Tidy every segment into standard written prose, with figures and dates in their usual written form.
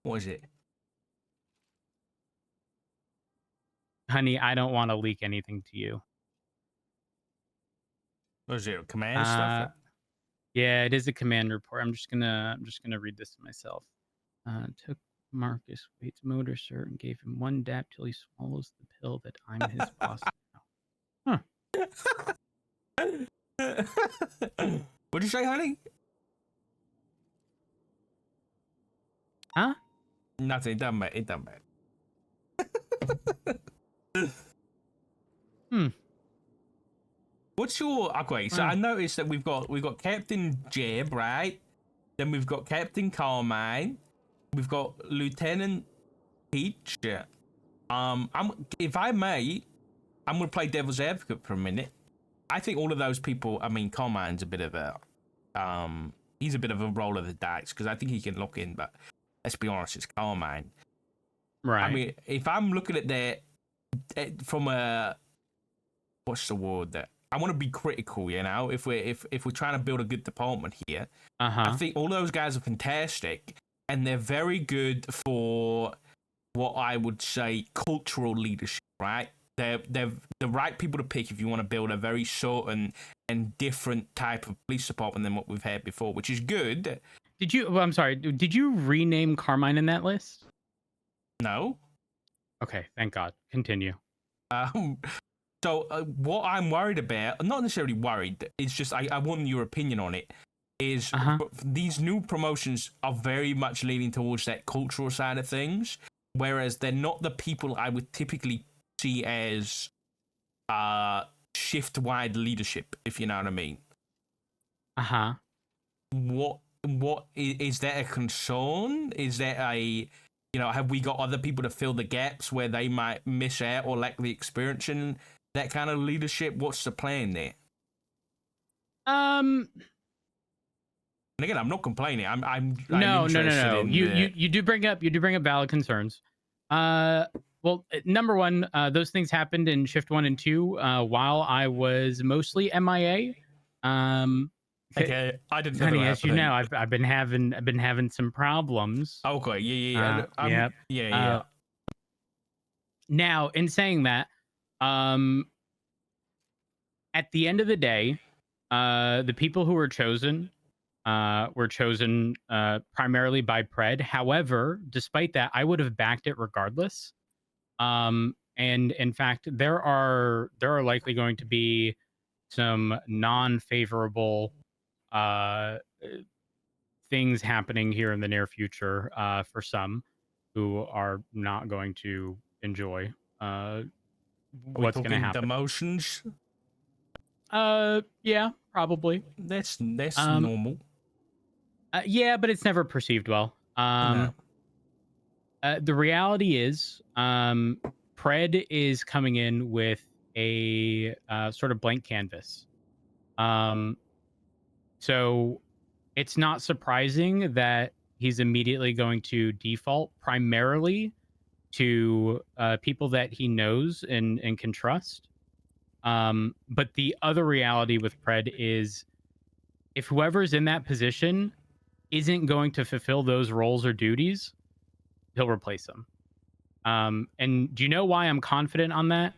What is it? Honey, I don't want to leak anything to you. What is it? Command stuff? Yeah, it is a command report. I'm just gonna read this to myself. Took Marcus Wade's motor, sir, and gave him one dap till he swallows the pill that I'm his boss now. Huh. What'd you say, honey? Huh? Nothing. It doesn't matter. It doesn't matter. What's your okay? So I noticed that we've got Captain Jeb, right? Then we've got Captain Carmine. We've got Lieutenant Peach. If I may, I'm gonna play devil's advocate for a minute. I think all of those people. I mean, Carmine's a bit of a he's a bit of a roll of the dice because I think he can lock in, but let's be honest, it's Carmine. Right. I mean, if I'm looking at that from a what's the word that I want to be critical, you know, if we're trying to build a good department here, I think all those guys are fantastic and they're very good for what I would say cultural leadership, right? They're the right people to pick if you want to build a very certain and different type of police department than what we've had before, which is good. Did you? Well, I'm sorry. Did you rename Carmine in that list? No. Okay, thank God. Continue. So what I'm worried about, not necessarily worried, it's just I want your opinion on it, is these new promotions are very much leaning towards that cultural side of things, whereas they're not the people I would typically see as shift-wide leadership, if you know what I mean. What is that a concern? Is that a have we got other people to fill the gaps where they might miss out or lack the experience in that kind of leadership? What's the plan there? And again, I'm not complaining. I'm no. In you do bring up valid concerns. Well, number one, those things happened in shift 1 and 2 while I was mostly MIA. Okay, I didn't know. Honey, as you know, I've been having some problems. Okay, yeah. Now, in saying that, at the end of the day, the people who were chosen primarily by Pred. However, despite that, I would have backed it regardless. And in fact, there are likely going to be some non-favorable things happening here in the near future for some who are not going to enjoy what's going to happen. Demotions? Yeah, probably. That's normal. Yeah, but it's never perceived well. No. The reality is, Pred is coming in with a sort of blank canvas. So it's not surprising that he's immediately going to default primarily to people that he knows and can trust. But the other reality with Pred is if whoever's in that position isn't going to fulfill those roles or duties, he'll replace them. And do you know why I'm confident on that?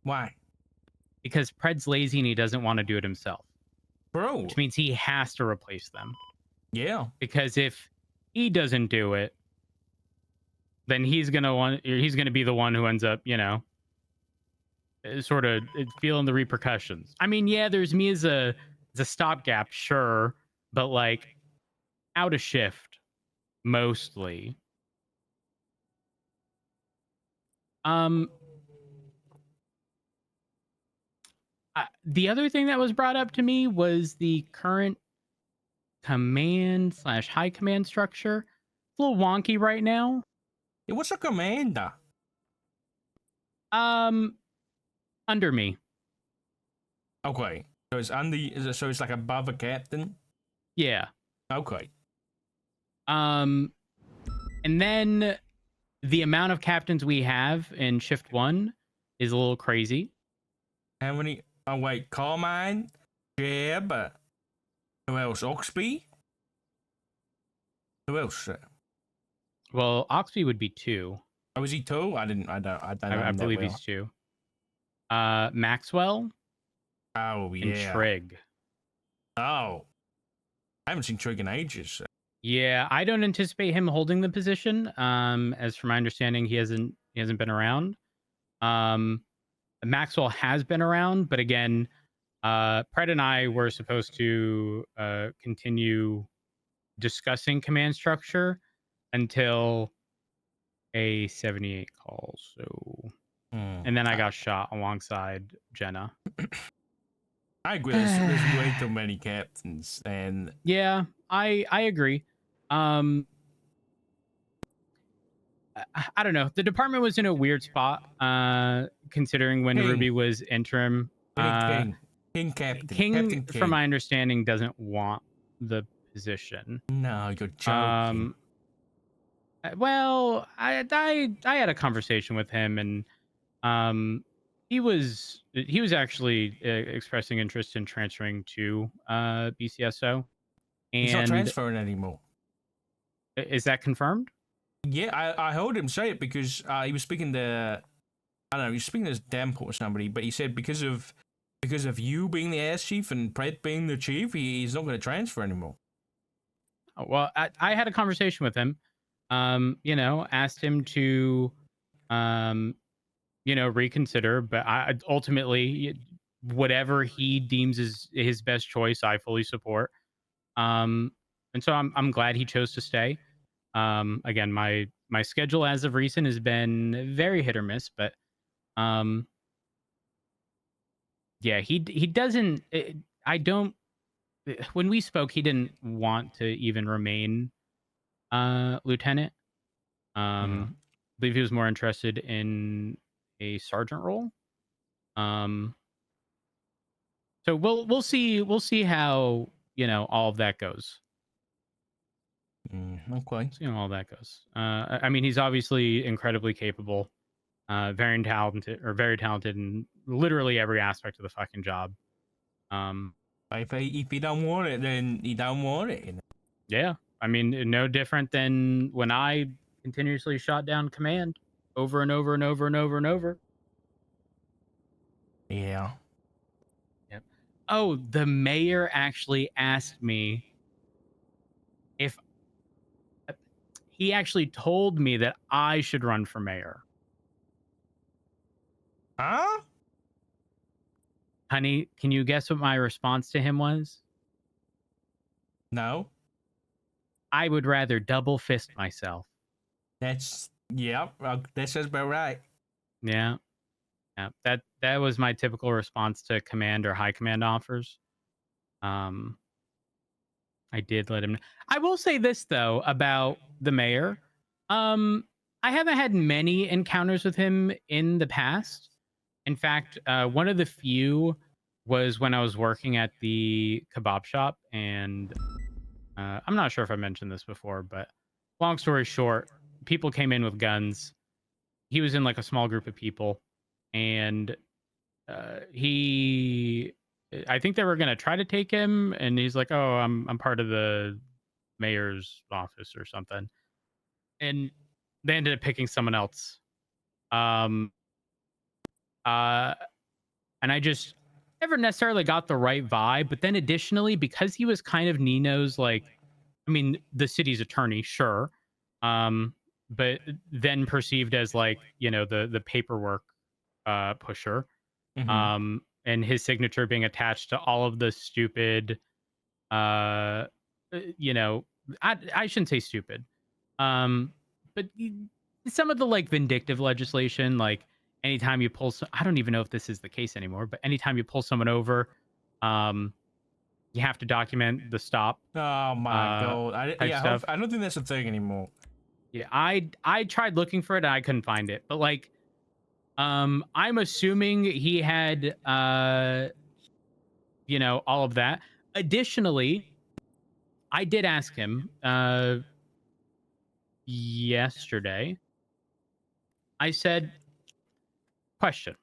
Why? Because Pred's lazy and he doesn't want to do it himself. Bro. Which means he has to replace them. Yeah. Because if he doesn't do it, then he's gonna be the one who ends up, sort of feeling the repercussions. I mean, yeah, there's me as a stopgap, sure, but like out of shift mostly. The other thing that was brought up to me was the current command/high command structure. It's a little wonky right now. Yeah, what's a commander? Under me. Okay. So it's so it's like above a captain? Yeah. Okay. And then the amount of captains we have in shift 1 is a little crazy. How many? Oh wait, Carmine, Jeb, who else? Oxby? Who else? Well, Oxby would be 2. Oh, is he 2? I don't know I him that believe well. he's 2. Maxwell Oh, and yeah. Trigg. Oh. I haven't seen Trig in ages. Yeah, I don't anticipate him holding the position. As from my understanding, he hasn't been around. Maxwell has been around, but again, Pred and I were supposed to continue discussing command structure until a 78 call. So, and then I got shot alongside Jenna. I agree. There's way too many captains, and yeah, I agree. I don't know. The department was in a weird spot, considering when Ruby was interim. King Captain. King, Captain King. from my understanding, doesn't want the position. No, you're joking. Well, I had a conversation with him, and he was actually expressing interest in transferring to BCSO. And he's not transferring anymore. Is that confirmed? Yeah, I heard him say it because he was speaking to, I don't know, he was speaking to his Demp or somebody, but he said because of you being the ass chief and Pret being the chief, he's not going to transfer anymore. Oh, well, I had a conversation with him. Asked him to, reconsider, but I ultimately, whatever he deems is his best choice, I fully support. And so I'm glad he chose to stay. Again, my schedule as of recent has been very hit or miss, but yeah, he doesn't. I don't. When we spoke, he didn't want to even remain lieutenant. I believe he was more interested in a sergeant role. So we'll see how all of that goes. Okay. See how all that goes. I mean, he's obviously incredibly capable, very talented in literally every aspect of the fucking job. If he don't want it, then he don't want it. You know? Yeah, I mean, no different than when I continuously shot down command over and over and over and over and over. Yeah. Yep. Oh, the mayor actually asked me if he actually told me that I should run for mayor. Huh? Honey, can you guess what my response to him was? No. I would rather double fist myself. That sounds about right. Yeah. Yeah. That was my typical response to command or high command offers. I did let him know. I will say this though about the mayor. I haven't had many encounters with him in the past. In fact, one of the few was when I was working at the kebab shop, and I'm not sure if I mentioned this before, but long story short, people came in with guns. He was in like a small group of people, and he I think they were gonna try to take him, and he's like, "Oh, I'm part of the mayor's office or something," and they ended up picking someone else. Um, uh, and I just never necessarily got the right vibe. But then additionally, because he was kind of Nino's like, I mean, the city's attorney, sure, but then perceived as like the paperwork pusher. And his signature being attached to all of the stupid, uh, you know, I shouldn't say stupid, but some of the like vindictive legislation, like anytime you pull, I don't even know if this is the case anymore, but anytime you pull someone over, um, you have to document the stop. Oh my god! I don't think that's a thing anymore. Yeah, I tried looking for it and I couldn't find it, but like, I'm assuming he had all of that. Additionally, I did ask him yesterday. I said, question.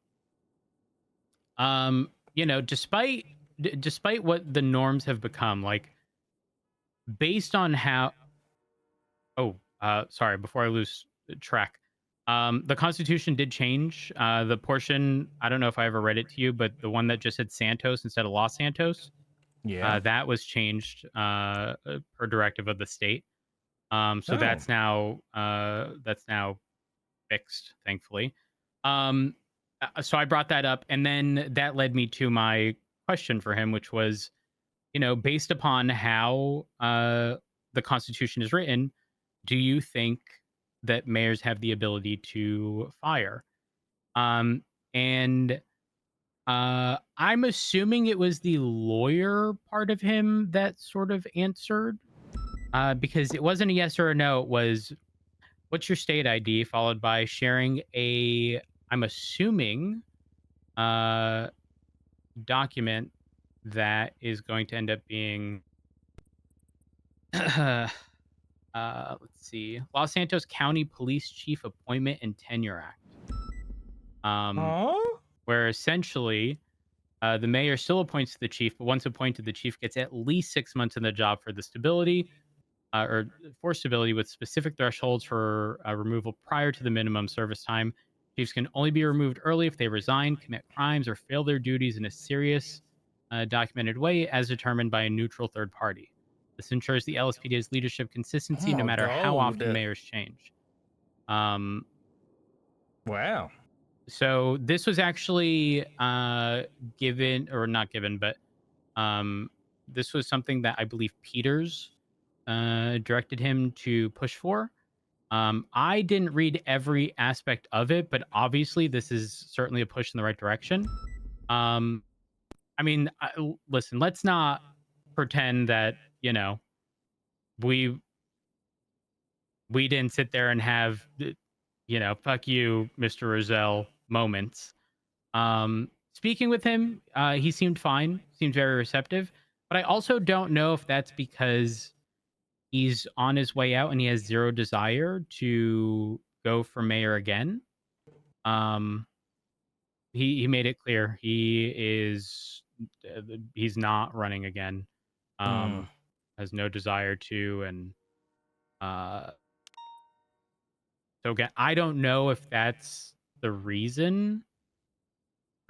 Despite what the norms have become, like based on how sorry, before I lose track. The Constitution did change. The portion, I don't know if I ever read it to you, but the one that just said Santos instead of Los Santos, Yeah. that was changed per directive of the state. So Oh. that's now fixed, thankfully. So I brought that up, and then that led me to my question for him, which was, based upon how the Constitution is written, do you think that mayors have the ability to fire? And I'm assuming it was the lawyer part of him that sort of answered, because it wasn't a yes or a no. It was, what's your state ID, followed by sharing I'm assuming, uh, document that is going to end up being, let's see, Los Santos County Police Chief Appointment and Tenure Act. Huh? Where essentially the mayor still appoints the chief, but once appointed, the chief gets at least 6 months in the job for the stability, or for stability, with specific thresholds for removal prior to the minimum service time. Chiefs can only be removed early if they resign, commit crimes, or fail their duties in a serious, documented way as determined by a neutral third party. This ensures the LSPD's leadership Oh consistency no my matter how God. often mayors change. Um, Wow. so this was actually given, or not given, but this was something that I believe Peters directed him to push for. I didn't read every aspect of it, but obviously this is certainly a push in the right direction. I mean, listen, let's not pretend that, we didn't sit there and have, fuck you, Mr. Roselle moments. Speaking with him, he seemed fine, seemed very receptive, but I also don't know if that's because he's on his way out and he has zero desire to go for mayor again. Um, he made it clear he's not running again. Mm. Has no desire to, and so again, I don't know if that's the reason.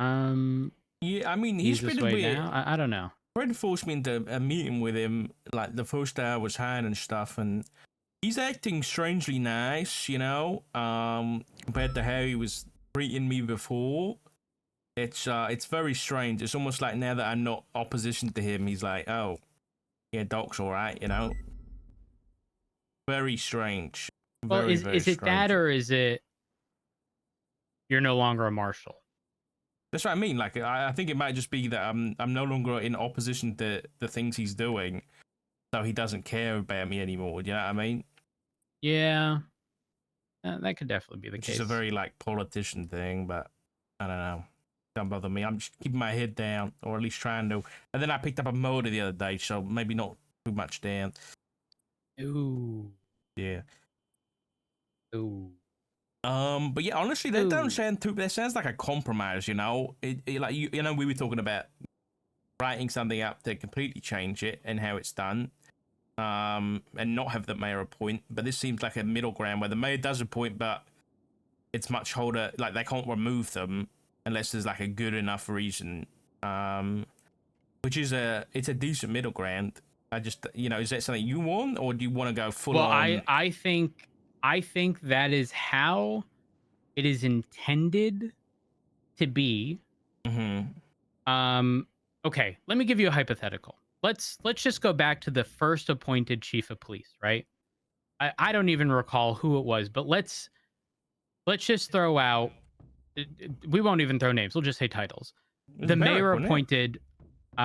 Yeah, I mean, he's He's been this a way bit. now. I don't know. Fred forced me into a meeting with him, like the first day I was hired and stuff, and he's acting strangely nice, compared to how he was treating me before. It's very strange. It's almost like now that I'm not opposition to him, he's like, oh, yeah, Doc's all right, Very strange. Well, Very, is very is it that, strange. or is it you're no longer a marshal? That's what I mean. Like, I think it might just be that I'm no longer in opposition to the things he's doing, so he doesn't care about me anymore. Do you know what I mean? Yeah, that could definitely be the Which case. is a very like politician thing, but I don't know. Don't bother me. I'm just keeping my head down, or at least trying to. And then I picked up a motor the other day, so maybe not too much down. Ooh. Yeah. Ooh. But yeah, honestly, that don't sound too. That sounds like a compromise, like we were talking about writing something up to completely change it and how it's done, and not have the mayor appoint. But this seems like a middle ground where the mayor does appoint, but it's much harder. Like they can't remove them unless there's like a good enough reason. Which is it's a decent middle ground. I just, is that something you want, or do you want to go full on? I think that is how it is intended to be. Mm-hmm. Okay, let me give you a hypothetical. Let's just go back to the first appointed chief of police, right? I don't even recall who it was, but let's just throw out. We won't even throw names. We'll just say titles. The mayor appointed. That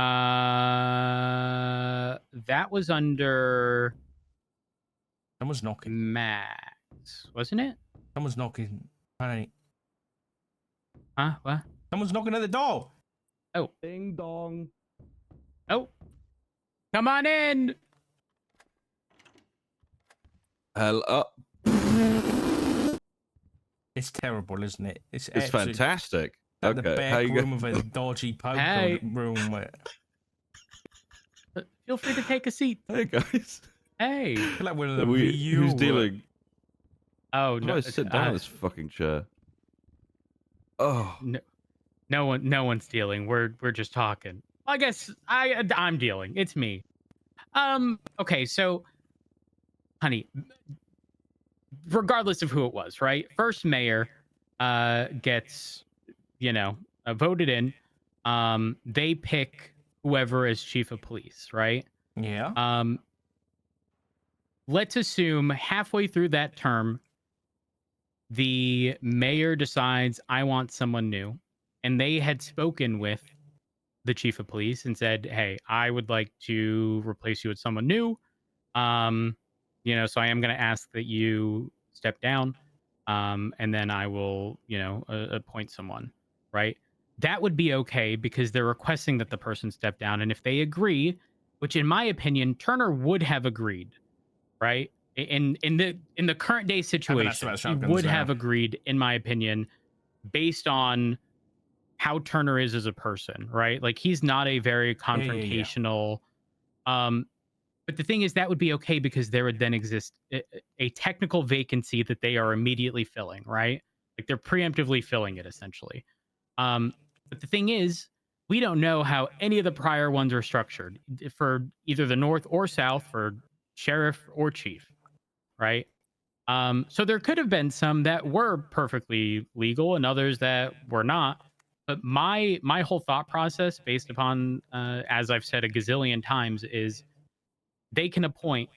was under. Someone's knocking. Max, wasn't it? Someone's knocking. Honey. Huh? What? Someone's knocking at the door. Oh. Ding dong. Oh. Come on in. Hello. It's terrible, isn't it? It's fantastic. Like okay. the back room of a dodgy poker room. Feel free to take a seat. Hey guys. Hey. I feel like we're in the Who's dealing? Oh How do no, I sit down in this fucking chair? Oh, no, no one's dealing. We're just talking. I guess I'm dealing. It's me. Okay, so honey, regardless of who it was, right? First mayor gets, voted in. They pick whoever is chief of police, right? Yeah. Let's assume halfway through that term, the mayor decides, I want someone new. And they had spoken with the chief of police and said, hey, I would like to replace you with someone new. So I am going to ask that you step down. And then I will, appoint someone, right? That would be okay because they're requesting that the person step down. And if they agree, which in my opinion, Turner would have agreed, right? In the current day situation, he would have agreed, in my opinion, based on how Turner is as a person, right? Like he's not a very confrontational. But the thing is, that would be okay because there would then exist a technical vacancy that they are immediately filling, right? Like they're preemptively filling it essentially. But the thing is, we don't know how any of the prior ones are structured for either the North or South, for sheriff or chief, right? So there could have been some that were perfectly legal and others that were not. But my whole thought process, based upon as I've said a gazillion times, is they can appoint,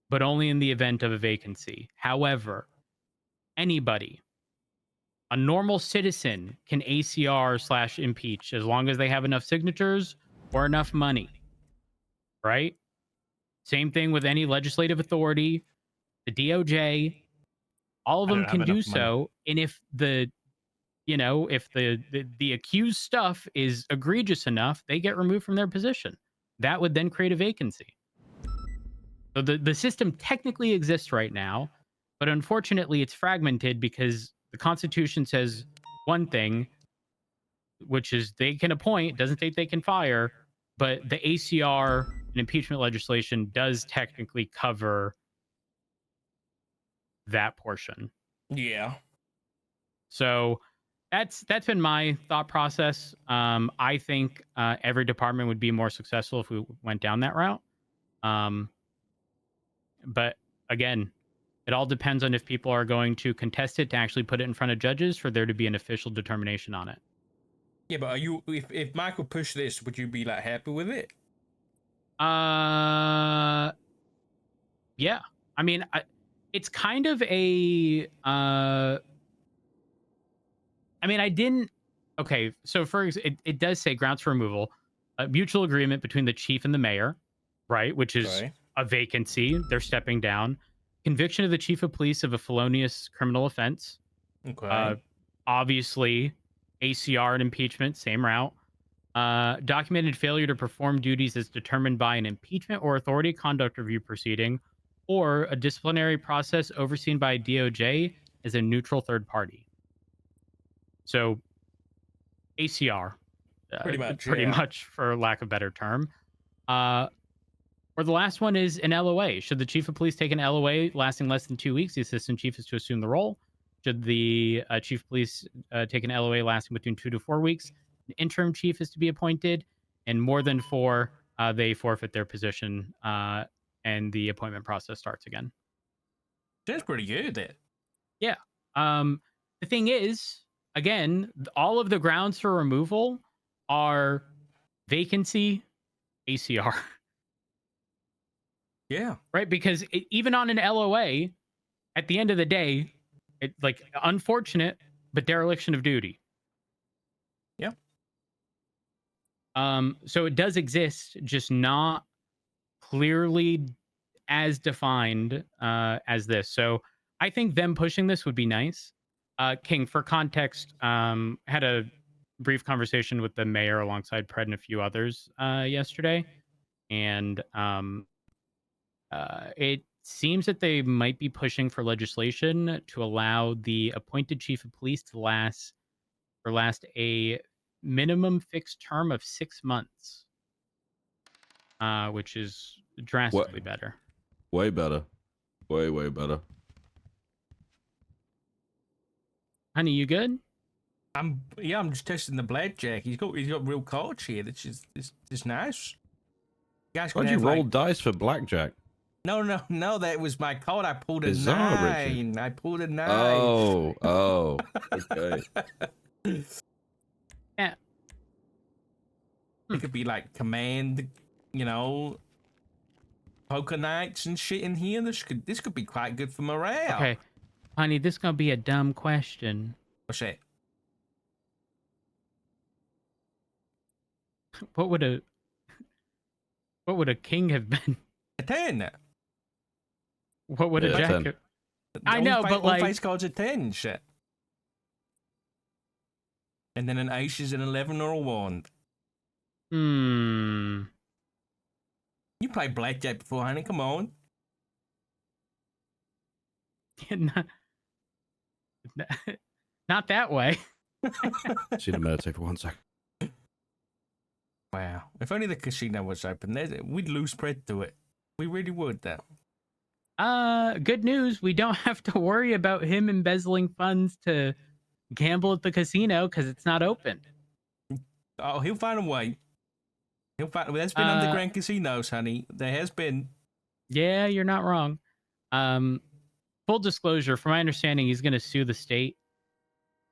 but only in the event of a vacancy. However, anybody, a normal citizen, can ACR/impeach as long as they have enough signatures or enough money, right? Same thing with any legislative authority, the DOJ, all of them can do so. And if the accused stuff is egregious enough, they get removed from their position. That would then create a vacancy. So the system technically exists right now, but unfortunately it's fragmented because the Constitution says one thing, which is they can appoint, doesn't say they can fire, but the ACR and impeachment legislation does technically cover that portion. Yeah. So that's been my thought process. I think every department would be more successful if we went down that route. But again, it all depends on if people are going to contest it to actually put it in front of judges for there to be an official determination on it. Yeah, but are you if Michael pushed this, would you be like happy with it? Yeah. I mean, it's kind of a I mean, I didn't. Okay, so it does say grounds for removal, a mutual agreement between the chief and the mayor, right? Which is a vacancy. They're stepping down. Conviction of the chief of police of a felonious criminal offense. Okay. Obviously, ACR and impeachment, same route. Documented failure to perform duties as determined by an impeachment or authority conduct review proceeding, or a disciplinary process overseen by DOJ as a neutral third party. So ACR, pretty much for lack of a better term. Or the last one is an LOA. Should the chief of police take an LOA lasting less than 2 weeks, the assistant chief is to assume the role. Should the chief of police take an LOA lasting between 2 to 4 weeks, an interim chief is to be appointed, and more than 4, they forfeit their position, and the appointment process starts again. That's pretty good. Yeah. The thing is, again, all of the grounds for removal are vacancy, ACR. Yeah. Right? Because even on an LOA, at the end of the day, it's like unfortunate, but dereliction of duty. Yeah. So it does exist, just not clearly as defined as this. So I think them pushing this would be nice. King, for context, had a brief conversation with the mayor alongside Pred and a few others yesterday. And it seems that they might be pushing for legislation to allow the appointed chief of police to last a minimum fixed term of 6 months, which is drastically better. Way better. Way better. Honey, you good? I'm just testing the blackjack. He's got real cards here. That's just nice. You guys Why'd you roll dice for blackjack? No, that was my card. I pulled a Bizarre, 9. Richard. I pulled a 9. Oh, okay. Yeah. It could be like command, poker nights and shit in here. This could be quite good for morale. Okay, honey, this is gonna be a dumb question. What's that? What would a king have been? A 10. What would a jack 10. have? I know, but like face cards are 10 shit. And then an ace is an 11 or a 1. You played blackjack before, honey. Come on. Not that way. Just need to meditate for 1 second. Wow. If only the casino was open, we'd lose spread to it. We really would, though. Good news. We don't have to worry about him embezzling funds to gamble at the casino because it's not open. Oh, he'll find a way. There's been underground casinos, honey. There has been. Yeah, you're not wrong. Full disclosure, from my understanding, he's going to sue the state.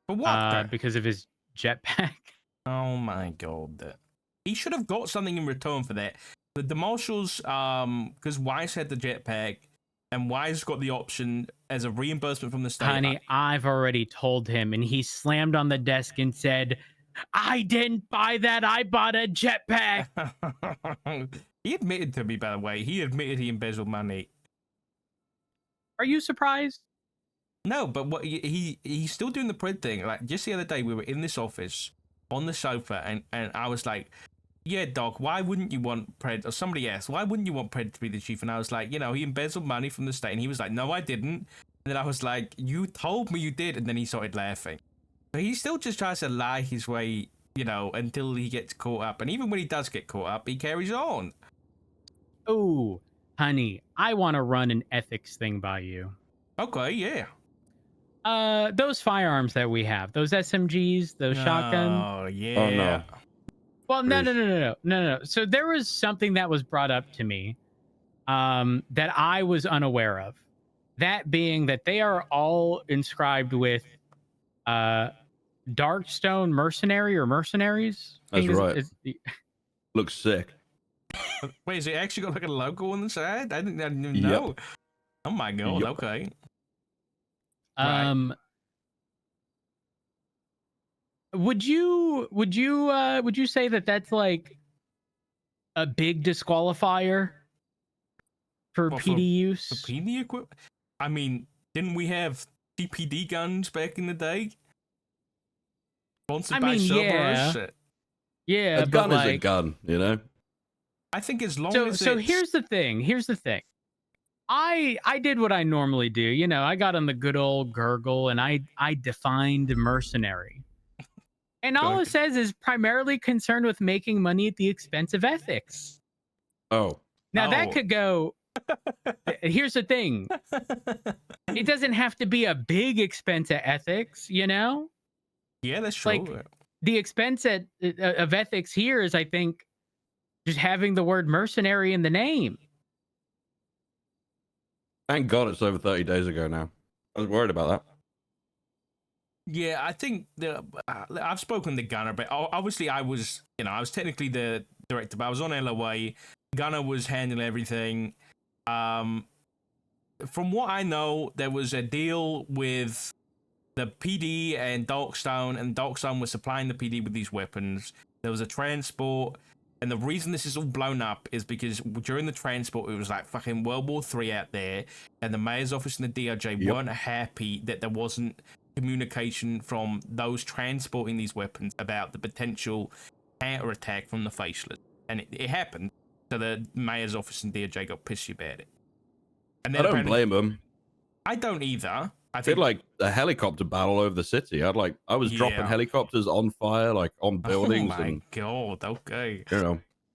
For what? Because of his jetpack. Oh my god. He should have got something in return for that. The marshals, because Wise had the jetpack, and Wise got the option as a reimbursement from the state. Honey, I've already told him, and he slammed on the desk and said, I didn't buy that. I bought a jetpack. He admitted to me, by the way. He admitted he embezzled money. Are you surprised? No, but what he's still doing the pred thing. Like just the other day, we were in this office on the sofa, and I was like, "Yeah, Doc, why wouldn't you want Pred?" Or somebody asked, "Why wouldn't you want Pred to be the chief?" And I was like, he embezzled money from the state, and he was like, "No, I didn't." And then I was like, "You told me you did," and then he started laughing. But he still just tries to lie his way, until he gets caught up. And even when he does get caught up, he carries on. Oh, honey, I want to run an ethics thing by you. Okay, yeah. Those firearms that we have, those SMGs, those shotguns. Oh, yeah. Oh, no. Well, no. So there was something that was brought up to me that I was unaware of. That being that they are all inscribed with Darkstone Mercenary or Mercenaries. That's right. Looks sick. Wait, is it actually got like a logo on the side? I didn't even know. Yep. Oh my god, yep. Okay. Right. Would you say that that's like a big disqualifier for PD use? For PD equipment? I mean, didn't we have CPD guns back in the day? Sponsored by Cerberus? Yeah, a gun is a gun, I think as long as So here's the thing. I did what I normally do. I got on the good old Gurgle and I defined mercenary. And all it says is primarily concerned with making money at the expense of ethics. Oh. Now that could go. Here's the thing. It doesn't have to be a big expense of ethics, Yeah, that's true. Like the expense of ethics here is, I think, just having the word mercenary in the name. Thank God it's over 30 days ago now. I was worried about that. Yeah, I think I've spoken to Gunner, but obviously I was technically the director, but I was on LOA. Gunner was handling everything. From what I know, there was a deal with the PD and Darkstone was supplying the PD with these weapons. There was a transport, and the reason this is all blown up is because during the transport, it was like fucking World War III out there, and the mayor's office and the DOJ weren't happy that there wasn't communication from those transporting these weapons about the potential counterattack from the faceless. And it happened, so the mayor's office and DOJ got pissy about it. And I don't blame them. I don't either. I feel like a helicopter battle over the city. I was dropping helicopters on fire, like on buildings. Oh my god! Okay.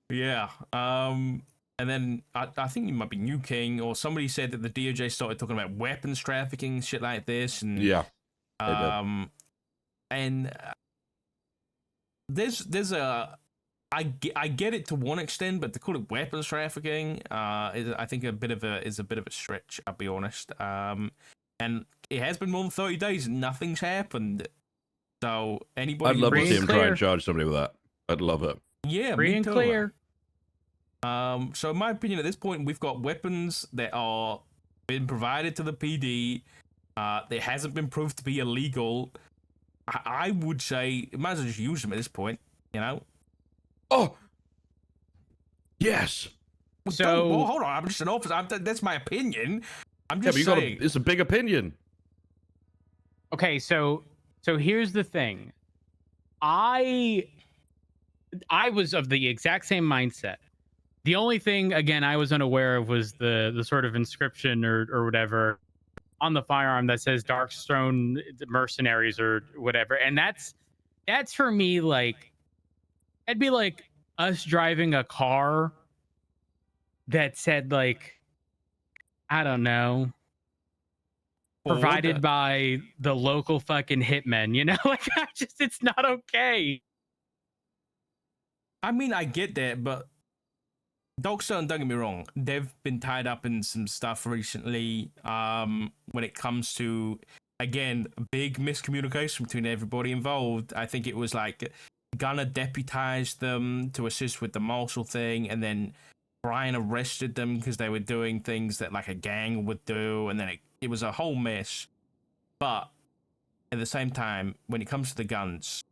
Yeah. And then I think you might be New King or somebody said that the DOJ started talking about weapons trafficking, shit like this, and and there's a I get it to one extent, but to call it weapons trafficking, is I think a bit of a stretch. I'll be honest. And it has been more than 30 days, and nothing's happened. So anybody, I'd love to see him clear. try and charge somebody with that. I'd love it. Yeah, free and clear. So in my opinion, at this point, we've got weapons that are been provided to the PD. That hasn't been proved to be illegal. I would say, might as well just use them at this point. You know. Oh, yes. So hold on, I'm just an officer. That's my opinion. I'm just saying. It's a big opinion. Okay, so here's the thing. I was of the exact same mindset. The only thing, again, I was unaware of was the sort of inscription or whatever on the firearm that says Darkstone Mercenaries or whatever, and that's for me like. It'd be like us driving a car that said like, I don't know, provided by the local fucking hitmen, you know? Like, it's not okay. I mean, I get that, but Darkstone, don't get me wrong, they've been tied up in some stuff recently when it comes to, again, big miscommunication between everybody involved. I think it was like Gunner deputized them to assist with the marshal thing, and then Brian arrested them because they were doing things that like a gang would do, and then it was a whole mess. But at the same time, when it comes to the guns,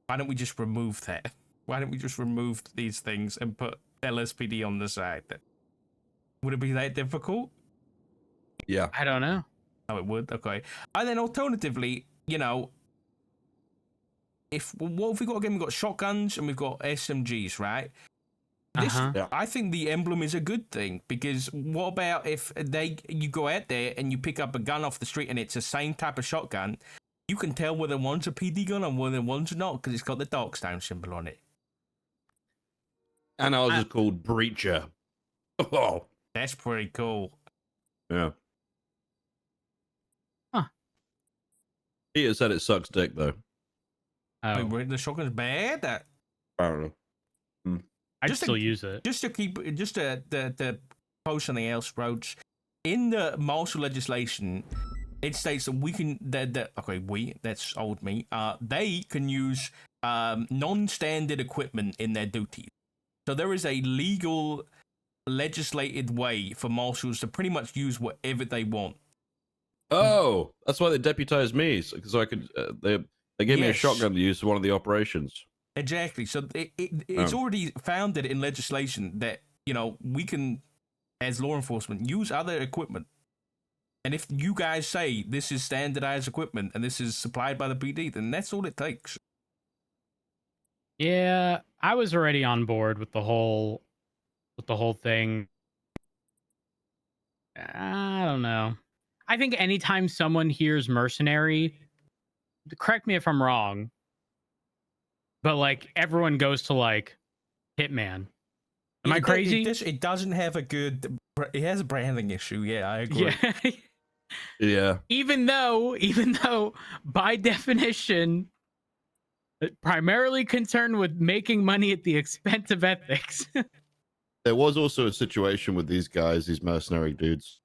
why don't we just remove that? Why don't we just remove these things and put LSPD on the side? Would it be that difficult? Yeah. I don't know. Oh, it would? Okay. And then alternatively, you know, what have we got again? We've got shotguns and we've got SMGs, right? I think the emblem is a good thing, because what about if you go out there and you pick up a gun off the street and it's the same type of shotgun? You can tell whether one's a PD gun and whether one's not because it's got the Darkstone symbol on it. And ours is called Breacher. Oh, that's pretty cool. Yeah. Huh. Peter said it sucks dick though. Oh. Wait, the shotgun's bad? I don't know. I'd still use it. Just to post something else, Roach. In the martial legislation, it states that we can that's old me. They can use non-standard equipment in their duties. So there is a legal, legislated way for marshals to pretty much use whatever they want. Oh, that's why they deputized me, so I could. They gave me a shotgun to use for one of the operations. Exactly. So it's already founded in legislation that, you know, we can, as law enforcement, use other equipment. And if you guys say this is standardized equipment and this is supplied by the PD, then that's all it takes. Yeah, I was already on board with the whole thing. I don't know. I think anytime someone hears mercenary, correct me if I'm wrong, but like everyone goes to like hitman. Am I crazy? It doesn't have a good. It has a branding issue. Yeah, I agree. Yeah. Yeah. Even though by definition, primarily concerned with making money at the expense of ethics. There was also a situation with these guys, these mercenary dudes,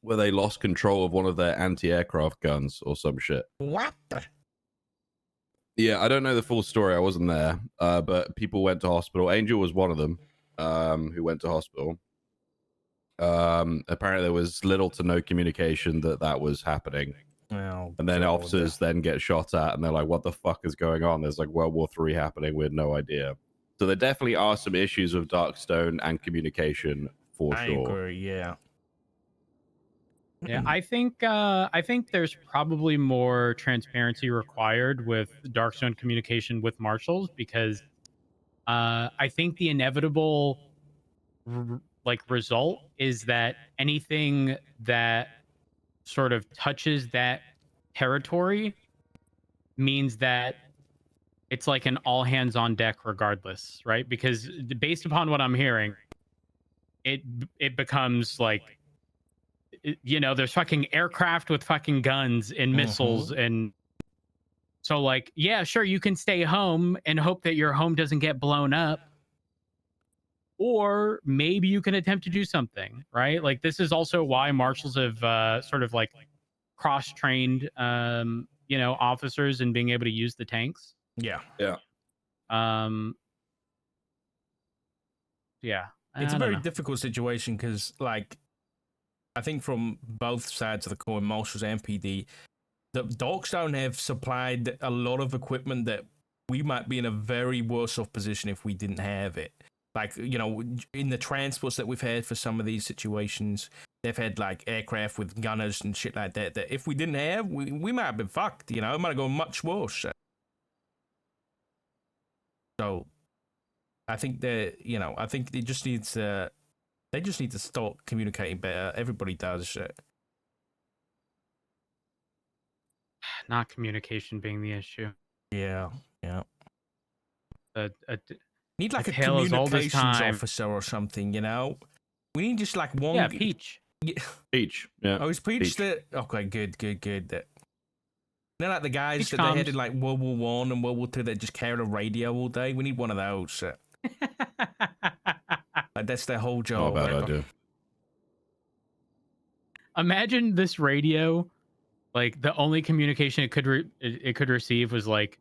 where they lost control of one of their anti-aircraft guns or some shit. What? Yeah, I don't know the full story. I wasn't there, but people went to hospital. Angel was one of them who went to hospital. Apparently, there was little to no communication that was happening. Oh, and then officers then get shot at, and they're like, "What the fuck is going on?" There's like World War III happening. We had no idea. So there definitely are some issues with Darkstone and communication for sure. I agree. Yeah. Yeah, I think there's probably more transparency required with Darkstone communication with marshals, because I think the inevitable result is that anything that sort of touches that territory means that it's like an all hands on deck regardless, right? Because based upon what I'm hearing, it becomes like, you know, there's fucking aircraft with fucking guns and missiles and So like, yeah, sure, you can stay home and hope that your home doesn't get blown up. Or maybe you can attempt to do something, right? Like this is also why marshals have sort of like cross-trained officers in being able to use the tanks. Yeah. Um yeah. It's a very difficult situation because, like, I think from both sides of the coin, marshals and PD, the Darkstone have supplied a lot of equipment that we might be in a very worse off position if we didn't have it. Like, you know, in the transports that we've had for some of these situations, they've had like aircraft with gunners and shit like that, that if we didn't have, we might have been fucked, you know, it might have gone much worse. So I think that, you know, I think it just needs they just need to start communicating better. Everybody does. Not communication being the issue. Yeah. Need like a communications officer or something, you know? We need just like one. Yeah, Peach. Peach. Yeah. Oh, is Peach the... Okay, good. They're like the guys Peach that comes. they had in like World War One and World War Two that just carried a radio all day. We need one of those. Like that's their whole job. Not a bad idea. Imagine this radio, like the only communication it could receive was like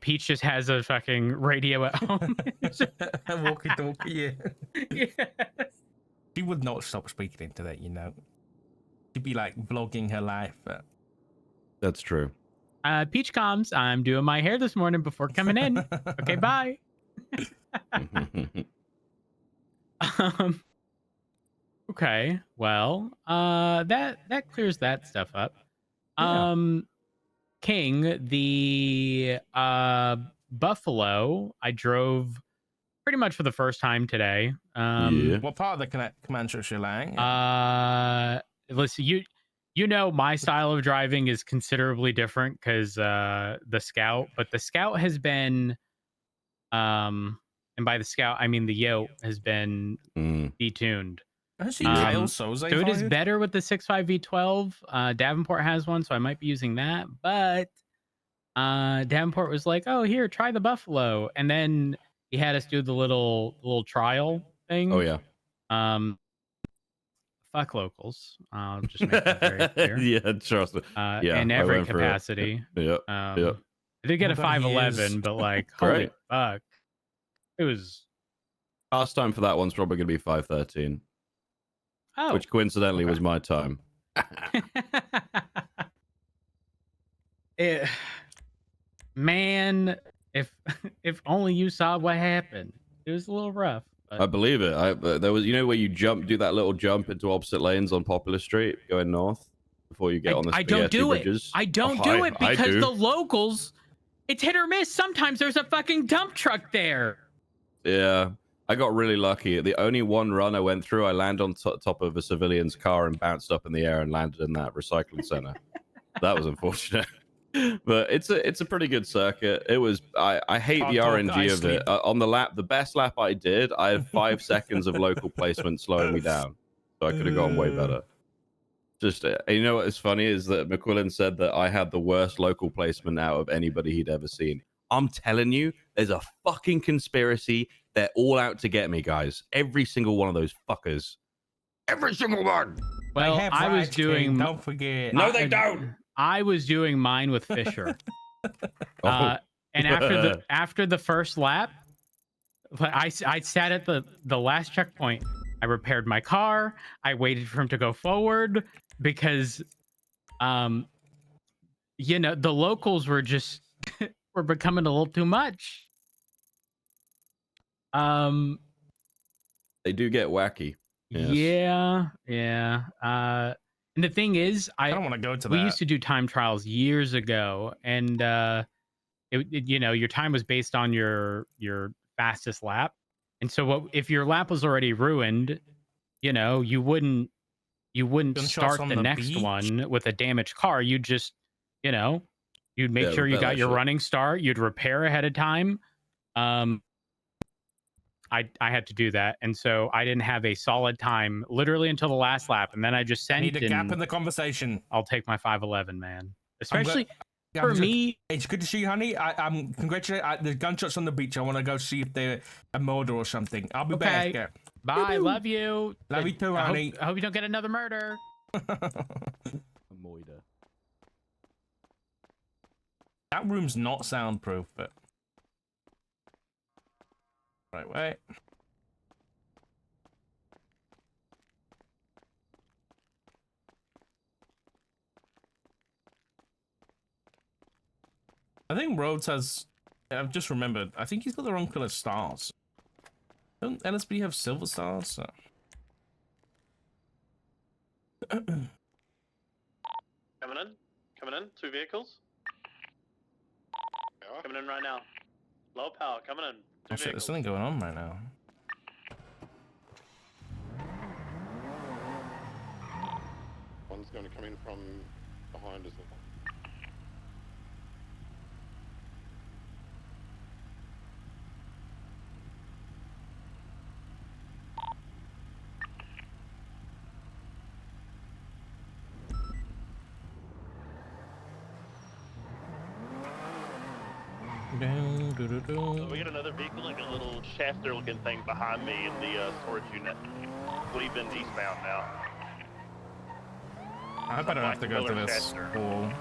Peach just has a fucking radio at home. Walkie-talkie, yeah. Yes. She would not stop speaking into that, you know. She'd be like vlogging her life. That's true. Peach comms. I'm doing my hair this morning before coming in. Okay, bye. Okay, well, that clears that stuff up. Yeah. King, the Buffalo, I drove pretty much for the first time today. What part of the command structure lying? Listen, you know my style of driving is considerably different because the Scout, but the Scout has been, and by the Scout I mean the Yote has been detuned. So it is better with the 6.5 V12. Davenport has one, so I might be using that. But Davenport was like, "Oh, here, try the Buffalo," and then he had us do the little trial thing. Oh yeah. Fuck locals. I'll just make that very clear. Yeah, trust me. Yeah, in every capacity. Yep. I did get a 511, but like, holy fuck, it was. Last time for that one's probably going to be 513. Oh, which coincidentally was my time. Man, if only you saw what happened. It was a little rough. But... I believe it. There was, you know, where you do that little jump into opposite lanes on Popular Street going north before you get on the spaghetti bridges. I don't do it because the locals, it's hit or miss. Sometimes there's a fucking dump truck there. Yeah. I got really lucky. The only one run I went through, I landed on top of a civilian's car and bounced up in the air and landed in that recycling center. That was unfortunate. But it's a pretty good circuit. It was I hate the RNG of it. On the lap, the best lap I did, I had 5 seconds of local placement slowing me down. So I could have gone way better. Just you know what is funny is that McQuillan said that I had the worst local placement out of anybody he'd ever seen. I'm telling you, there's a fucking conspiracy. They're all out to get me, guys. Every single one of those fuckers. Every single one. Well, I was doing... Don't forget. No, they don't. I was doing mine with Fisher. And after the first lap, I sat at the last checkpoint. I repaired my car. I waited for him to go forward because, you know, the locals were just... were becoming a little too much. They do get wacky. Yes. Yeah. And the thing is, I don't want to go to that. We used to do time trials years ago, and you know, your time was based on your fastest lap. And so if your lap was already ruined, you know, you wouldn't start the next one with a damaged car. You'd just, you know, you'd make sure you got your running start. You'd repair ahead of time. I had to do that, and so I didn't have a solid time literally until the last lap, and then I just sent. I need a gap in the conversation. I'll take my 511, man. Especially For me, it's good to see you, honey. I'm congratulating. There's gunshots on the beach. I want to go see if they're a murder or something. I'll be back. Yeah. Bye. Love you. Love you too, honey. I hope you don't get another murder. Moida. That room's not soundproof, but wait. I think Rhodes has. I've just remembered. I think he's got the wrong color stars. Don't LSB have silver stars? So. Coming in. 2 vehicles. Yeah. Coming in right now. Low power, coming in. 2 Oh shit, there's vehicles. something going on right now. One's going to come in from behind as well. So we got another vehicle, like a little shafter looking thing behind me in the storage unit. Leaving eastbound now. I hope I don't have to go to this hall.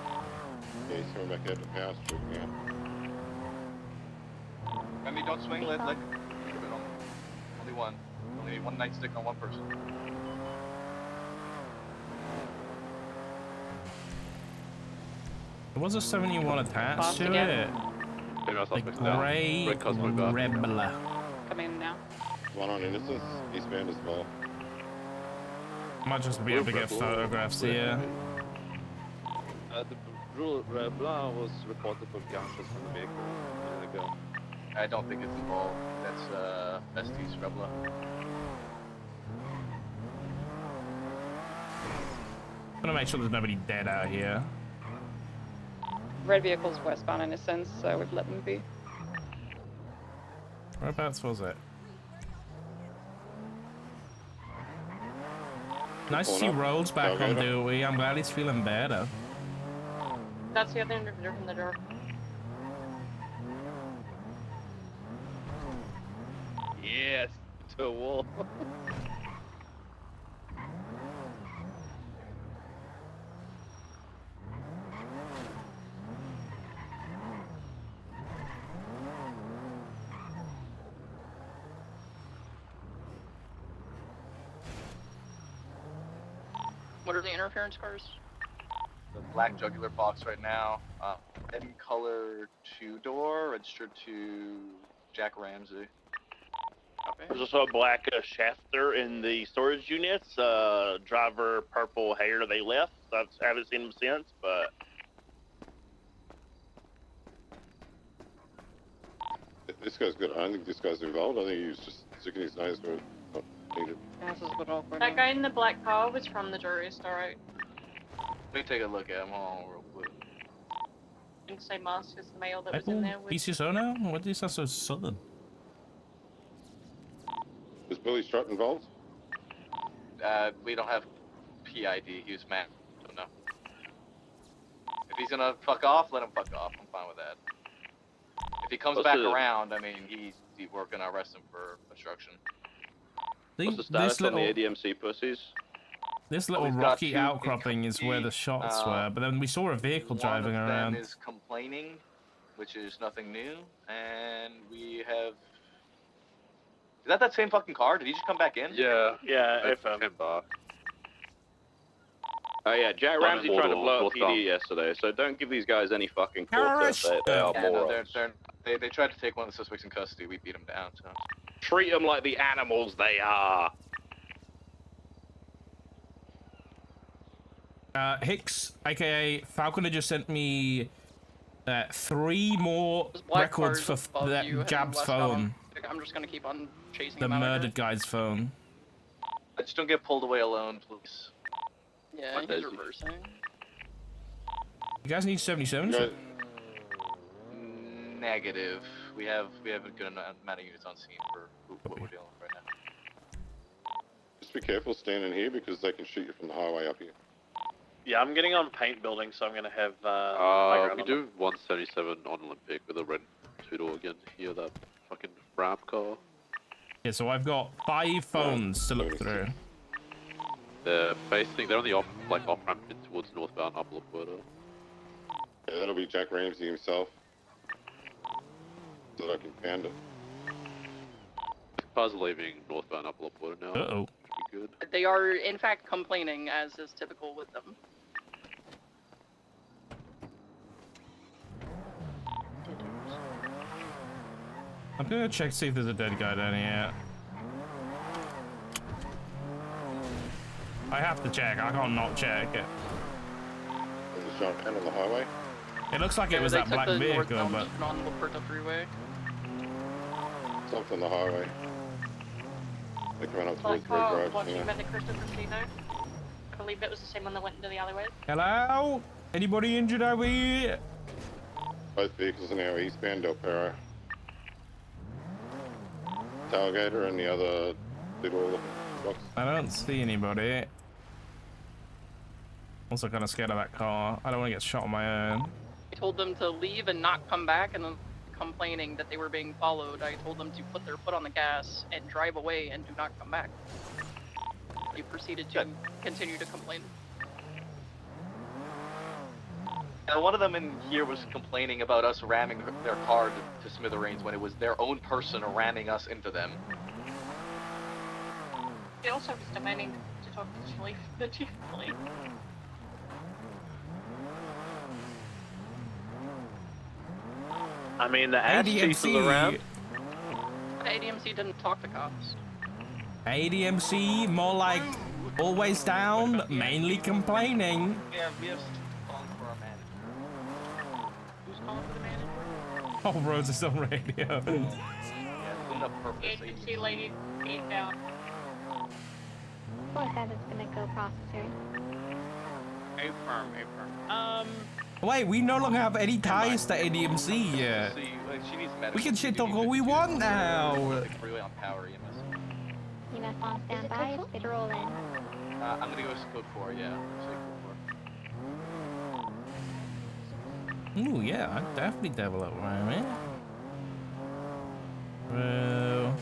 Yeah, he's coming back out the power strip now. Remy, don't swing, let only one. Only one nightstick on one person. There was a 71 attached to it. Like Gray Rebel. Coming in now. One on Innocence, eastbound as well. Might just be able to get photographs here. The Blanc was reported for gunshots from the vehicle a minute ago. I don't think it's involved. That's Estes Rebla. I'm gonna make sure there's nobody dead out here. Red vehicle's westbound in a sense, so I would let them be. Whereabouts was it? Nice to see Rhodes back on duty. I'm glad he's feeling better. That's the other individual from the door. Yes, to a wall. What are the interference cars? The black jugular box right now. Red color 2-door, registered to Jack Ramsey. There's also a black shafter in the storage units. Driver purple hair. They left. I haven't seen them since, but. This guy's good. I don't think this guy's involved. I think he was just sticking his nose where it's not needed. Yeah, this is a bit awkward. That guy in the black car was from the jury's, alright. Let me take a look at him. Hold on real quick. Didn't say mask is the male that was in there with. PCSO now? What do you sound so southern? Is Billy Strutt involved? We don't have PID. He was mad. Don't know. If he's gonna fuck off, let him fuck off. I'm fine with that. If he comes back around, I mean, we're gonna arrest him for obstruction. What's the status on the ADMC pussies? This little rocky outcropping is where the shots were, but then we saw a vehicle driving around. One of them is complaining, which is nothing new, and we have... Is that same fucking car? Did he just come back in? Yeah, Came back. Oh yeah, Jack Ramsey tried to blow up PD yesterday, so don't give these guys any fucking quarter. They are morons. They tried to take one of the suspects in custody. We beat them down, so... Treat them like the animals they are. Hicks, aka Falcon, had just sent me 3 more records for Jab's phone. I'm just gonna keep on chasing the murdered guy's phone. I just don't get pulled away alone, please. Yeah, he's reversing. You guys need 77s? Negative. We have a good amount of units on scene for what we're dealing with right now. Just be careful standing here because they can shoot you from the highway up here. Yeah, I'm getting on paint building, so I'm gonna have. We do 177 on Olympic with a red two-door again. Here, that fucking ramp car. Yeah, so I've got 5 phones to look through. They're on the off ramp in towards northbound Upper Laporta. Yeah, that'll be Jack Ramsey himself. So that I can pound it. Cars are leaving northbound Upper Laporta now. Uh-oh. Should be good. They are, in fact, complaining, as is typical with them. I'm gonna check see if there's a dead guy down here. I have to check. I can't not check it. There's a shot down on the highway. It looks like it was that black vehicle, but on Laporta Freeway. Something on the highway. They're coming up Black towards Red car Drive. watching Yeah. about the Crystal Casino. I believe it was the same one that went into the alleyway. hello? Anybody injured over here? Both vehicles are now eastbound Del Perro. Tailgater and the other little box. I don't see anybody. Also kind of scared of that car. I don't want to get shot on my own. I told them to leave and not come back, and then complaining that they were being followed. I told them to put their foot on the gas and drive away and do not come back. They proceeded to continue to complain. One of them in here was complaining about us ramming their car to smithereens when it was their own person ramming us into them. He also was demanding to talk to the chief of police. I mean, the ass cheese is around. The ADMC didn't talk to cops. ADMC, more like always down, mainly complaining. Yeah, we have calling for our manager. Who's calling for the manager? Oh, Rose is on radio. Yeah, clean up purpose. Agency lady, 8 down. 4-7's gonna go processor. Affirm. Wait, we no longer have any ties to ADMC yet. See, like, she needs medical. We can shit talk all we want now. Like, freeway on power, EMS. EMS on standby, it's to roll in. I'm gonna go with code 4, yeah. Say code 4. Ooh, yeah, I'd definitely devil up right, man. Well.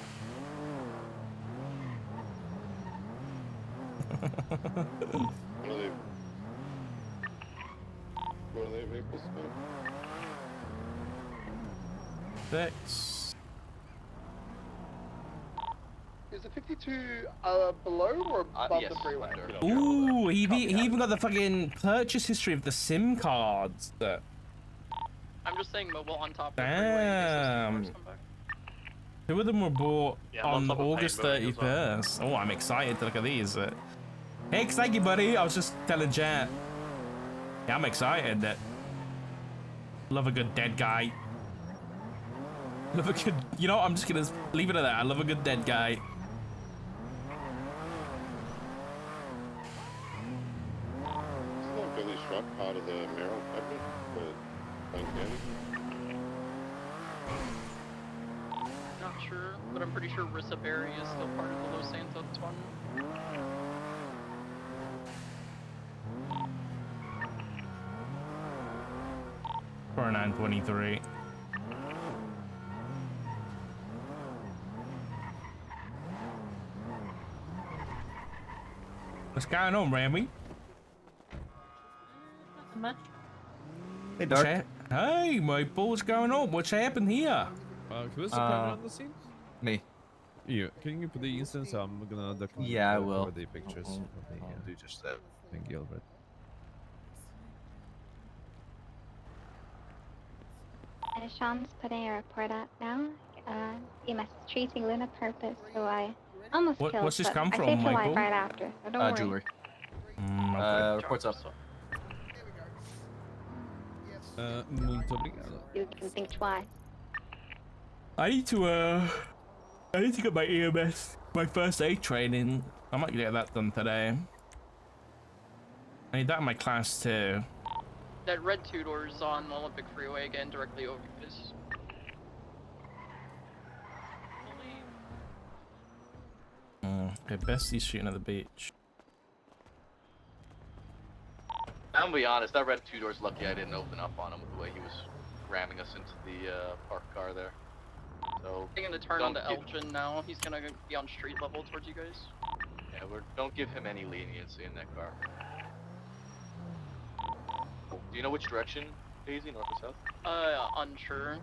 One of their vehicles. 6. Is the 52 below or above Yes, the freeway? under. Ooh, he even got the fucking purchase history of the SIM cards. I'm just saying mobile on top of the Damn. freeway. Two of them were bought Yeah, I'm on on top of August paint building as 31st. Oh, I'm excited to look at these. Hey, thank you, buddy. I was just telling Jet. Yeah, I'm excited that. Love a good dead guy. Love a good. You know, I'm just gonna leave it at that. I love a good dead guy. Isn't that Billy Shrub part of the Merrill cabinet for Plain County? Not sure, but I'm pretty sure Rissa Berry is still part of the Los Santos one. For 923. What's going on, Ramy? Nothing much. Hey, Dark. Hey, Maple, what's going on? What's happened here? Who's the camera on the scene? Me. You. Can you put the instance? I'm gonna document Yeah, I will. the pictures. I'll do just that. Thank you, Albert. Sean's putting a report up now. EMS is treating Luna purpose, so I almost killed. What's this but come I from, saved her life Michael? right after, so don't worry. Jewelry. Okay. Reports up. Muito obrigado. You can think twice. I need to get my EMS, my first aid training. I might get that done today. I need that in my class too. That red two-door's on Olympic Freeway again, directly over this. Okay, Bestie's shooting at the beach. I'm gonna be honest, that red 2-door's lucky I didn't open up on him with the way he was ramming us into the parked car there. So I'm gonna turn onto Elgin now. He's gonna be on street level towards you guys. yeah, don't give him any leniency in that car. Do you know which direction, Daisy, north or south? Unsure.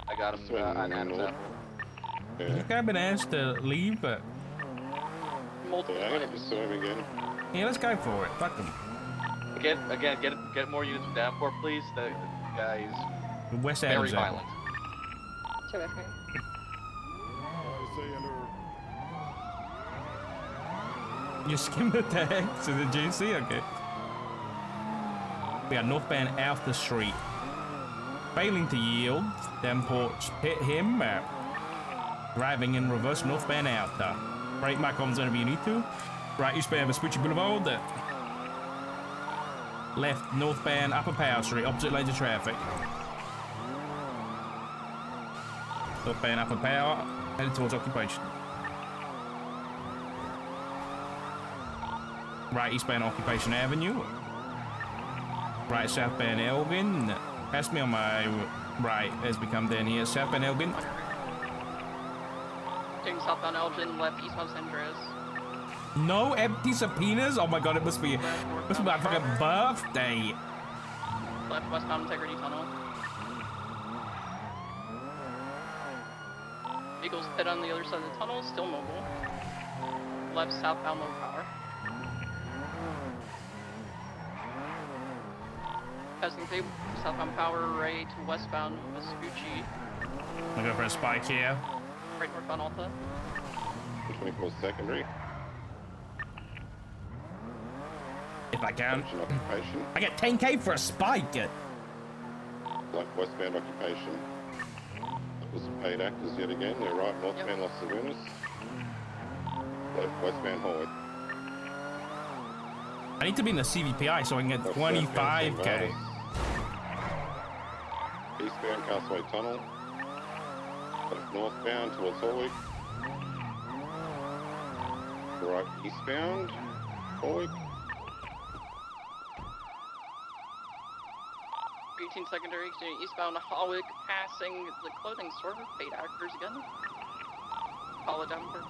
I got him on Adam's Apple. Yeah. This guy been asked to leave, but multiple times. I'm gonna pursue him again. Yeah, let's go for it. Fuck him. Get more units from Davenport, please. The guy is West very violent. Terrific. You skimmed the text to the GC? Okay. We are northbound Alpha Street. Failing to yield, Davenport's hit him. Driving in reverse northbound Alpha. Brake back on whenever you need to. Right eastbound Vespucci Boulevard. Left northbound Upper Power Street, opposite lanes of traffic. Northbound Upper Power, headed towards occupation. Right eastbound Occupation Avenue. Right southbound Elgin. Pass me on my right as we come down here. Southbound Elgin. Taking southbound Elgin, left eastbound San Andreas. No empty subpoenas? Oh my god, it must be my fucking birthday. Left westbound Integrity Tunnel. Eagles pit on the other side of the tunnel, still mobile. Left southbound low power. Passing through southbound power, right westbound Vespucci. I'm gonna go for a spike here. Right northbound Alta. 24 secondary. If I can. Occupation. I get 10k for a spike. Like westbound occupation. That was paid actors yet again. They're right northbound Los Lagunas. Left westbound Hallway. I need to be in the CVPI so I can get 25k. Eastbound Castaway Tunnel. Left northbound towards Hallway. Right eastbound Hallway. 18 secondary, eastbound Holwick, passing the clothing store, paid actors again. Follow down for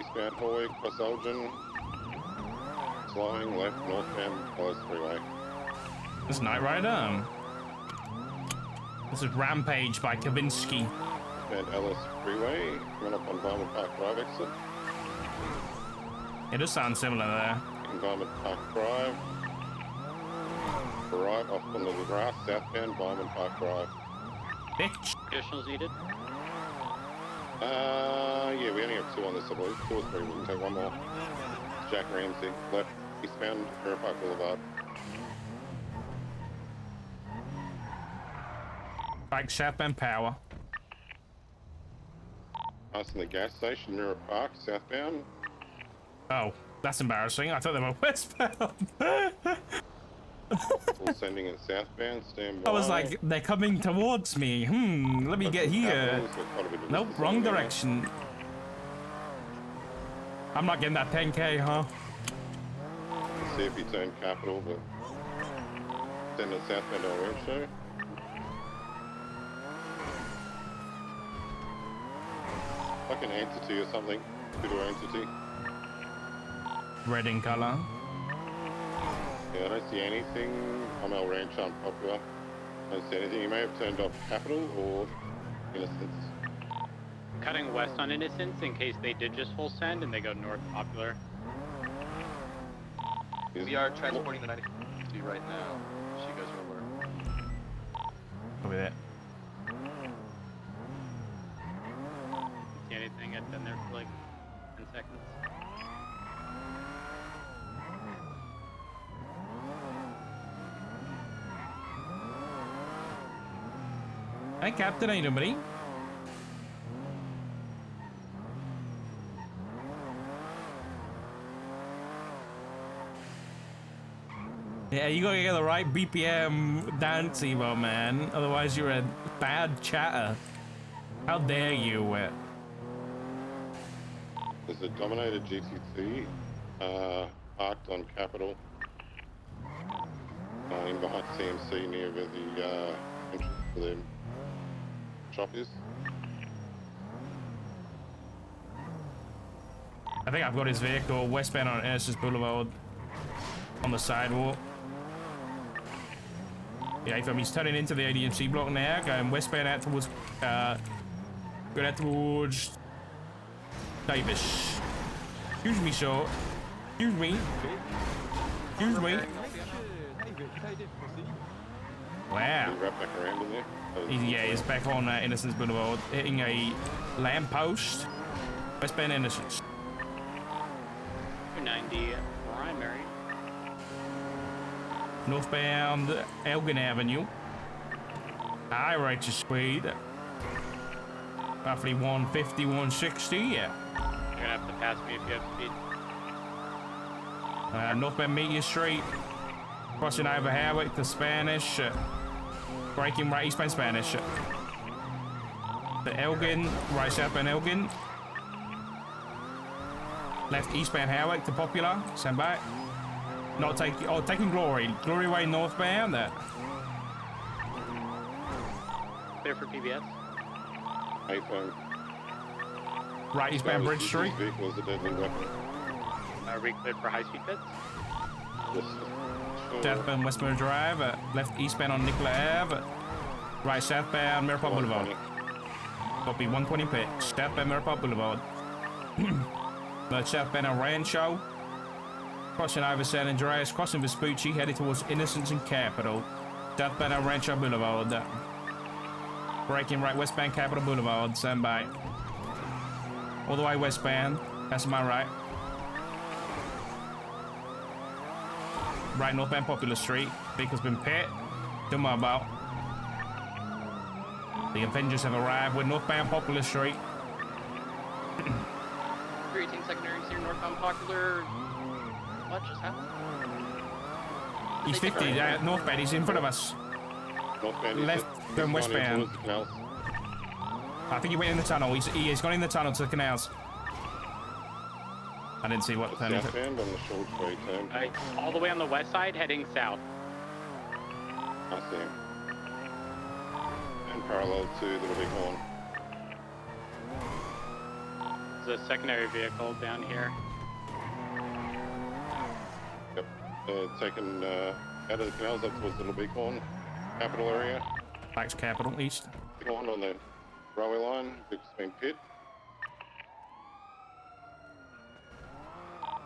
Eastbound Hallway, cross Elgin. Slowing left northbound Ellis Freeway. This is Knight Rider. This is Rampage by Kavinsky. And Ellis Freeway, coming up on Varmint Park Drive exit. It does sound similar there. Varmint Park Drive. Right off on the grass, southbound Varmint Park Drive. Bitch. Additionals needed? Yeah, we only have 2 on this, I believe. 2 or 3, we can take 1 more. Jack Ramsey, left, eastbound, Mirror Park Boulevard. Bike southbound power. Passing the gas station, Mirror Park, southbound. Oh, that's embarrassing. I thought they were westbound. Full sending it southbound, stand by. I was like, they're coming towards me. Let me get here. Nope, wrong direction. I'm not getting that 10k, huh? Let's see if you turn capital, but send it southbound on Orange Show. Like an entity or something. Two-door entity. Red in color. Yeah, I don't see anything. I'm El Ranch Unpopular. I don't see anything. You may have turned off Capital or Innocence. Cutting west on Innocence in case they did just full send and they go north Popular. We are transporting the 92 right now. She goes over. Over there. See anything? I've been there for like 10 seconds. Hi, Captain. Ain't nobody. Yeah, you gotta get the right BPM dance, Evo, man. Otherwise, you're a bad chatter. How dare you? There's a Dominator GTC parked on Capital. behind CMC near where the entrance for the shop is. I think I've got his vehicle westbound on Innocence Boulevard on the sidewalk. Yeah, he's turning into the ADMC block now, going westbound out towards, going out towards Davis. Excuse me, sir. Excuse me. Excuse me. Wow. Right back around in there. Yeah, he's back on Innocence Boulevard, hitting a lamppost. Westbound Innocence. 290 primary. Northbound Elgin Avenue. High rate of speed. Roughly 150, 160, yeah. You're gonna have to pass me if you have speed. Northbound Meteor Street. Crossing over Howick to Spanish. Braking right eastbound Spanish. The Elgin, right southbound Elgin. Left eastbound Howick to Popular. Stand by. Not taking, taking Glory. Glory Way northbound. Clear for PBS. iPhone. Right eastbound Bridge Street. Vehicle is a deadly weapon. Are we cleared for high speed pits? Yes. Southbound Westmere Drive. Left eastbound on Nicola Ave. Right southbound Maripop Boulevard. Copy 120 pit. Southbound Maripop Boulevard. But southbound on Rancho. Crossing over San Andreas. Crossing Vespucci. Headed towards Innocence and Capitol. Southbound on Rancho Boulevard. Braking right westbound Capitol Boulevard. Stand by. All the way westbound. That's my right. Right northbound Popular Street. Vehicle's been pit. Don't worry about. The Avengers have arrived. We're northbound Popular Street. 318 secondary here, northbound Popular. What just happened? He's 50, northbound. He's in front of us. Northbound. Left, going westbound. I think he went in the tunnel. He's gone in the tunnel to the canals. I didn't see what turn. Southbound on the short straight turn. All the way on the west side, heading south. I see him. And parallel to the Big Horn. There's a secondary vehicle down here. Yep. Taken out of the canals up towards the Little Bighorn capital area. Back to Capitol East. Bighorn on the railway line. Big Spain pit.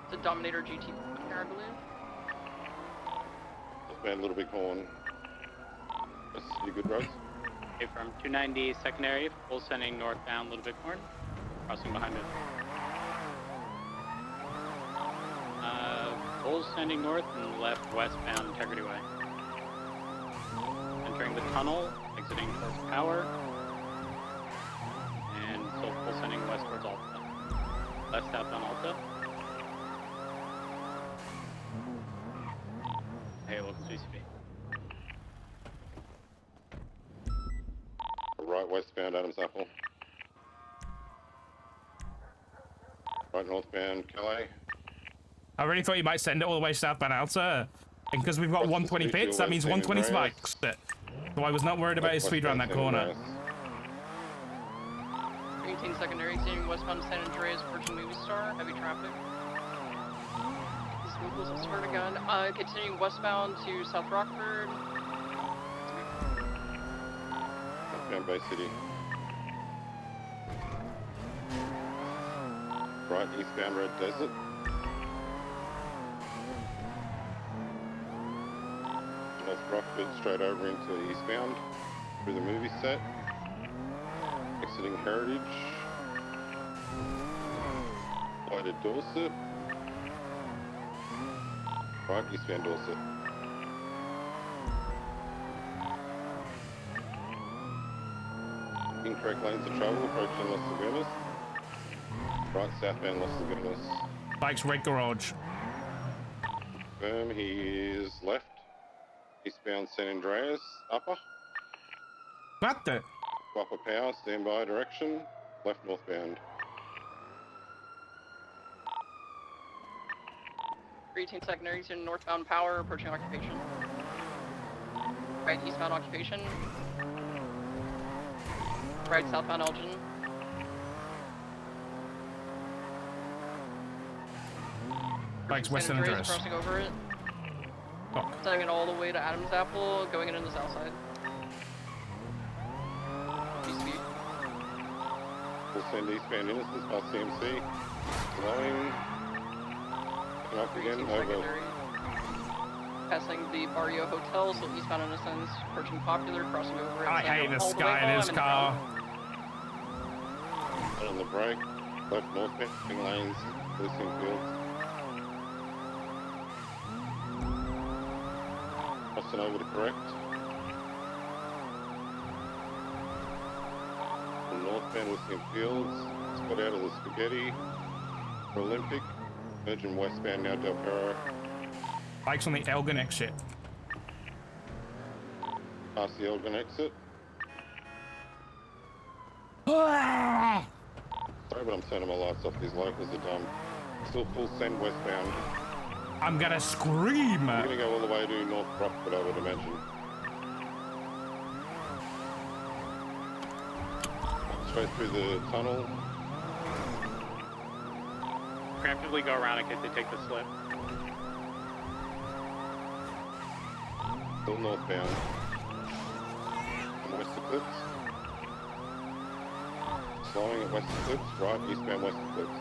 The Dominator GT here, I believe. Man, Little Bighorn. That's you good roads. Okay, from 290 secondary, full sending northbound Little Bighorn. Crossing behind it. Full sending north and left westbound Integrity Way. Entering the tunnel, exiting towards Power. And still full sending west towards Alta. Left southbound Alta. Hey, local CCP. Right westbound Adams Apple. Right northbound Calais. I really thought you might send it all the way southbound Alta. And because we've got 120 pits, that means 120 spikes. So I was not worried about his speed around that corner. 18 secondary, seeing westbound San Andreas, approaching Movie Star, heavy traffic. These vehicles, I swear to God. Continuing westbound to South Rockford. Westbound Bay City. Right eastbound Red Desert. North Rockford straight over into eastbound through the movie set. Exiting Heritage. Lighted Dorset. Right eastbound Dorset. Incorrect lanes of travel approaching Los Lagunas. Right southbound Los Lagunas. Bike's red garage. Confirm he is left. Eastbound San Andreas, upper. What the? Upper power, standby direction. Left northbound. 18 secondaries in northbound Power, approaching occupation. Right eastbound occupation. Right southbound Elgin. Bikes west San of Andreas Andreas. crossing over it. Fuck. Sending it all the way to Adams Apple, going into the south side. BCB. We'll send eastbound Innocence past CMC. Slowing. Come up again, over. Secondary. Passing the Barrio Hotel, so eastbound Innocence, approaching Popular, crossing over it. I hate this guy in his car. On the brake. Left northbound lanes. Listening fields. Crossing over to correct. From northbound listening fields. Spot out of the spaghetti. For Olympic. Virgin westbound now Del Perro. Bikes on the Elgin exit. Past the Elgin exit. Sorry, but I'm turning my lights off. These locals are dumb. Still full send westbound. I'm gonna scream! We're gonna go all the way to North Rockford, I would imagine. Straight through the tunnel. Preemptively go around in case they take the slip. Still northbound. And West Eclipse. Slowing at West Eclipse, right, eastbound West Eclipse.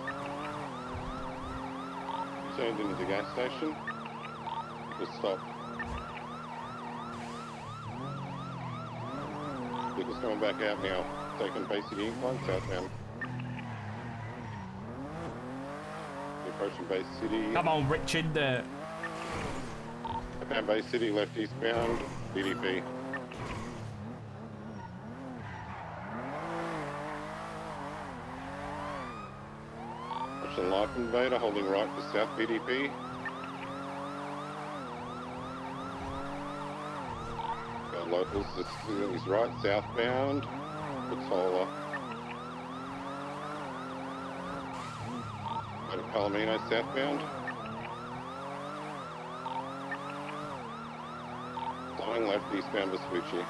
Turned into the gas station. Just stop. Vehicle's coming back out now. Taking Bay City incline, southbound. Approaching Bay City. Come on, Richard. Southbound Bay City, left eastbound, BDP. Watching Life Invader, holding right to south BDP. Got locals, he's right, southbound, Patola. Go to Palomino, southbound. Flying left, eastbound Vespucci.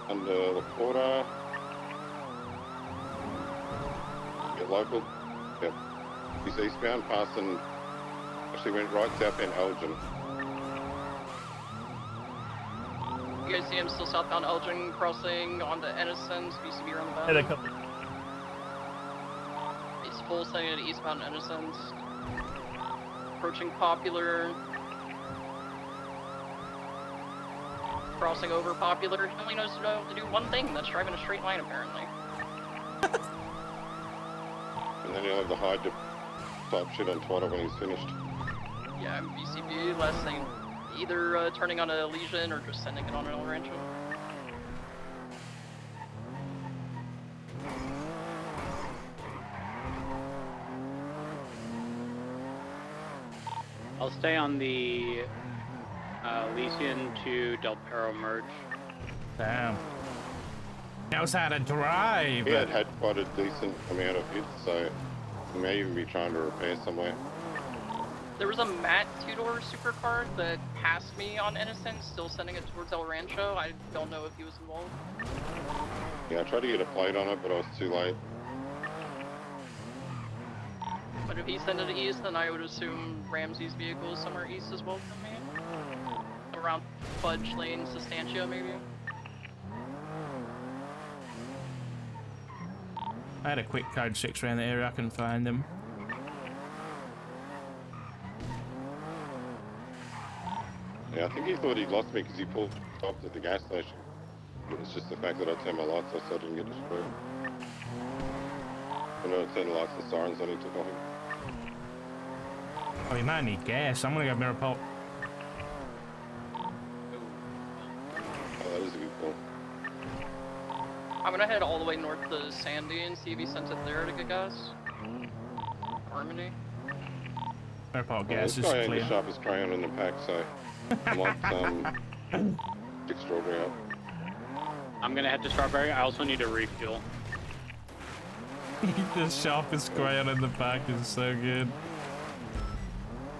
Under La Porta. Get local. Yep. He's eastbound, passing. Actually went right southbound Elgin. You guys see him still southbound Elgin, crossing onto Innocence, BCB around the back. Hit a couple. He's full sending it eastbound Innocence. Approaching Popular. Crossing over Popular. He only knows to do one thing, that's driving a straight line apparently. And then he'll have the hide to type shit on Twitter when he's finished. Yeah, BCB, last thing. Either turning on a Legion or just sending it on an El Rancho. I'll stay on the Elysian to Del Perro merge. Damn. Knows how to drive. He had quite a decent amount of hits, so he may even be trying to repair somewhere. There was a Matt two-door supercar that passed me on Innocence, still sending it towards El Rancho. I don't know if he was involved. Yeah, I tried to get a plate on it, but I was too late. But if he sent it east, then I would assume Ramsey's vehicle is somewhere east as well from me. Around Fudge Lane, Sustantia, maybe. I had a quick code 6 around the area, I couldn't find them. Yeah, I think he thought he'd lost me because he pulled up at the gas station. It was just the fact that I turned my lights off so I didn't get destroyed. When I turned the lights and sirens on, he took off. Oh, you might need gas. I'm gonna go mirror pop. Oh, that is a good call. I'm gonna head all the way north to Sandy and see if he sent it there to get gas. Harmony. Mirror pop Well, gas this is guy ain't clear. the sharpest crayon in the pack, so I might stick strawberry up. I'm gonna head to Strawberry. I also need a refuel. The sharpest crayon in the pack is so good.